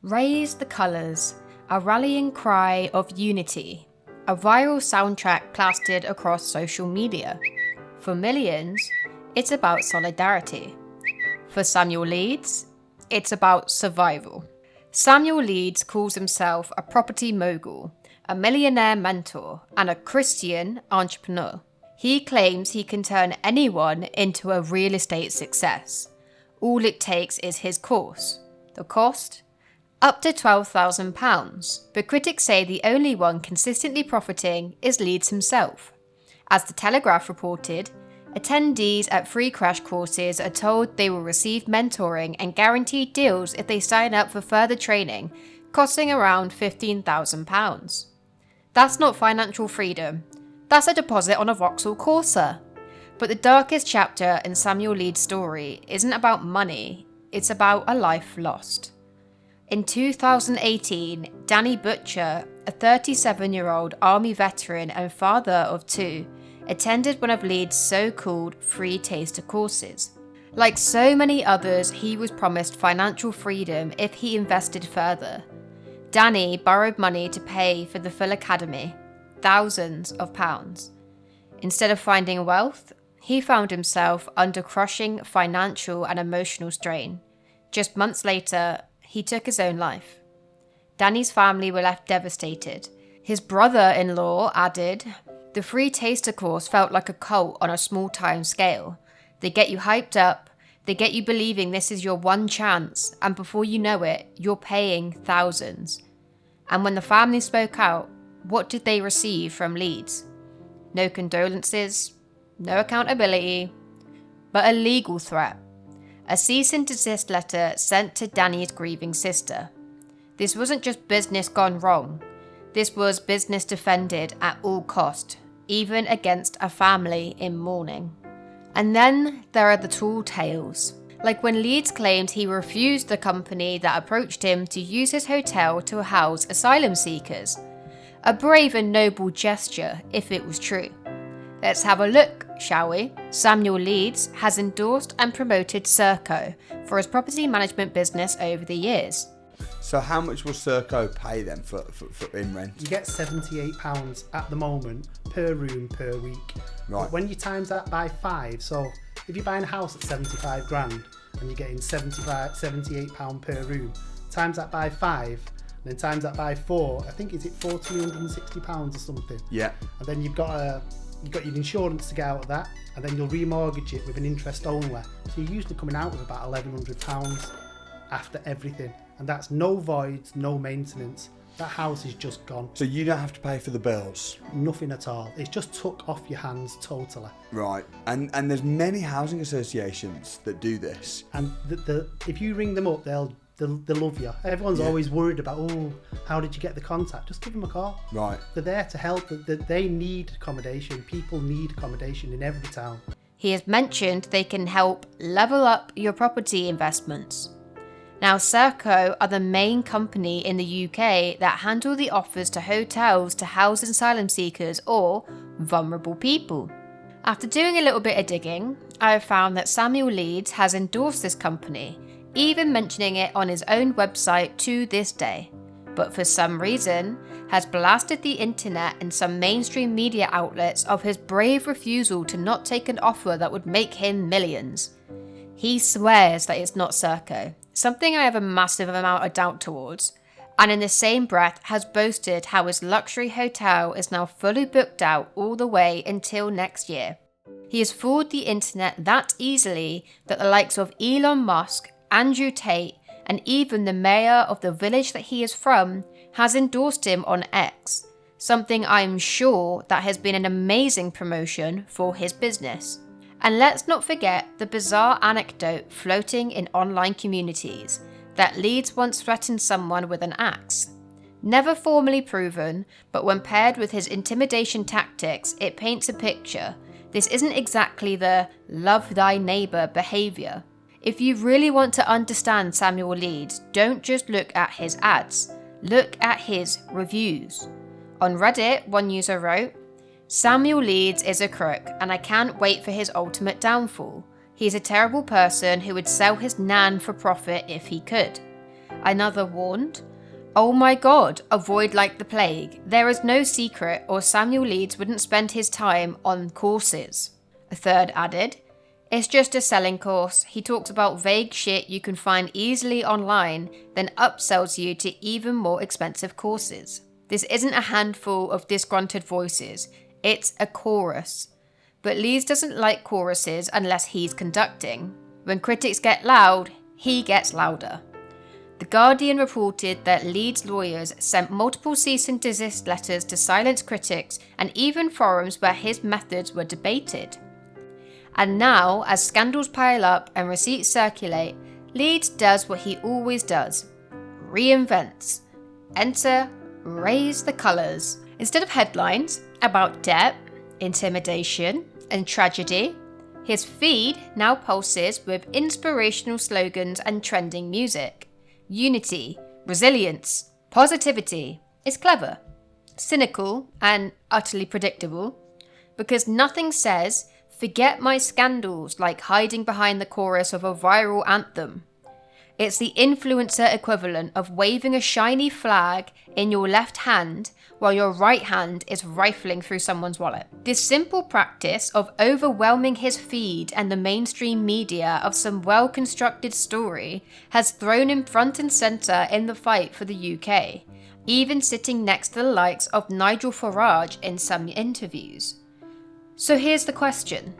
Raise the colours, a rallying cry of unity, a viral soundtrack plastered across social media. For millions, it's about solidarity. For Samuel Leeds, it's about survival. Samuel Leeds calls himself a property mogul, a millionaire mentor, and a Christian entrepreneur. He claims he can turn anyone into a real estate success. All it takes is his course. The cost? Up to £12,000, but critics say the only one consistently profiting is Leeds himself. As The Telegraph reported, attendees at free crash courses are told they will receive mentoring and guaranteed deals if they sign up for further training, costing around £15,000. That's not financial freedom. That's a deposit on a Vauxhall Corsa. But the darkest chapter in Samuel Leeds' story isn't about money, it's about a life lost. In 2018, Danny Butcher, a 37-year-old army veteran and father of two, attended one of Leeds' so-called free taster courses. Like so many others, he was promised financial freedom if he invested further. Danny borrowed money to pay for the full academy, thousands of pounds. Instead of finding wealth, he found himself under crushing financial and emotional strain. Just months later, he took his own life. Danny's family were left devastated. His brother-in-law added, "The free taster course felt like a cult on a small-time scale. They get you hyped up, they get you believing this is your one chance, and before you know it, you're paying thousands." And when the family spoke out, what did they receive from Leeds? No condolences, no accountability, but a legal threat. A cease and desist letter sent to Danny's grieving sister. This wasn't just business gone wrong. This was business defended at all cost, even against a family in mourning. And then there are the tall tales. Like when Leeds claimed he refused the company that approached him to use his hotel to house asylum seekers. A brave and noble gesture, if it was true. Let's have a look, shall we? Samuel Leeds has endorsed and promoted Serco for his property management business over the years. So how much will Serco pay them for in rent? You get £78 at the moment per room per week. Right. But when you times that by 5, so if you're buying a house at 75 grand and you're getting £78 per room, times that by 5, and then times that by 4, I think is it £1,460 or something? Yeah. And then you've got your insurance to get out of that, and then you'll remortgage it with an interest only. So you're usually coming out with about £1,100 after everything. And that's no voids, no maintenance. That house is just gone. So you don't have to pay for the bills? Nothing at all. It's just took off your hands totally. Right. And there's many housing associations that do this. And if you ring them up, they'll love you. Everyone's always worried about, how did you get the contact? Just give them a call. Right. They're there to help. They need accommodation. People need accommodation in every town. He has mentioned they can help level up your property investments. Now, Serco are the main company in the UK that handle the offers to hotels to house asylum seekers or vulnerable people. After doing a little bit of digging, I have found that Samuel Leeds has endorsed this company, even mentioning it on his own website to this day, but for some reason has blasted the internet and some mainstream media outlets of his brave refusal to not take an offer that would make him millions. He swears that it's not Serco, something I have a massive amount of doubt towards, and in the same breath has boasted how his luxury hotel is now fully booked out all the way until next year. He has fooled the internet that easily that the likes of Elon Musk, Andrew Tate, and even the mayor of the village that he is from has endorsed him on X, something I'm sure that has been an amazing promotion for his business. And let's not forget the bizarre anecdote floating in online communities that Leeds once threatened someone with an axe. Never formally proven, but when paired with his intimidation tactics, it paints a picture. This isn't exactly the love thy neighbour behaviour. If you really want to understand Samuel Leeds, don't just look at his ads, look at his reviews. On Reddit, one user wrote, "Samuel Leeds is a crook and I can't wait for his ultimate downfall. He's a terrible person who would sell his nan for profit if he could. Another warned, "Oh my god, avoid like the plague. There is no secret or Samuel Leeds wouldn't spend his time on courses." A third added, "It's just a selling course. He talks about vague shit you can find easily online, then upsells you to even more expensive courses." This isn't a handful of disgruntled voices, it's a chorus. But Leeds doesn't like choruses unless he's conducting. When critics get loud, he gets louder. The Guardian reported that Leeds' lawyers sent multiple cease and desist letters to silence critics and even forums where his methods were debated. And now, as scandals pile up and receipts circulate, Leeds does what he always does: reinvents. Enter Raise the Colours. Instead of headlines about debt, intimidation, and tragedy, his feed now pulses with inspirational slogans and trending music. Unity, resilience, positivity. It's clever, cynical, and utterly predictable, because nothing says "forget my scandals" like hiding behind the chorus of a viral anthem. It's the influencer equivalent of waving a shiny flag in your left hand while your right hand is rifling through someone's wallet. This simple practice of overwhelming his feed and the mainstream media of some well-constructed story has thrown him front and centre in the fight for the UK, even sitting next to the likes of Nigel Farage in some interviews. So here's the question: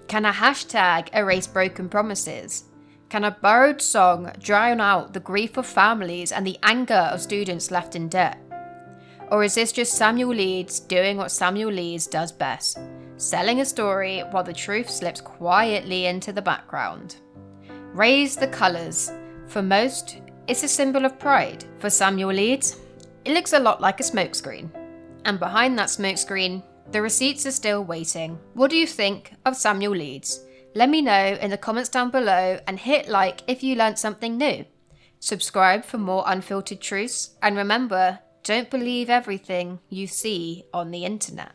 can a hashtag erase broken promises? Can a borrowed song drown out the grief of families and the anger of students left in debt? Or is this just Samuel Leeds doing what Samuel Leeds does best, selling a story while the truth slips quietly into the background? Raise the colours. For most, it's a symbol of pride. For Samuel Leeds, it looks a lot like a smokescreen. And behind that smokescreen, the receipts are still waiting. What do you think of Samuel Leeds? Let me know in the comments down below, and hit like if you learned something new. Subscribe for more unfiltered truths, and remember, don't believe everything you see on the internet.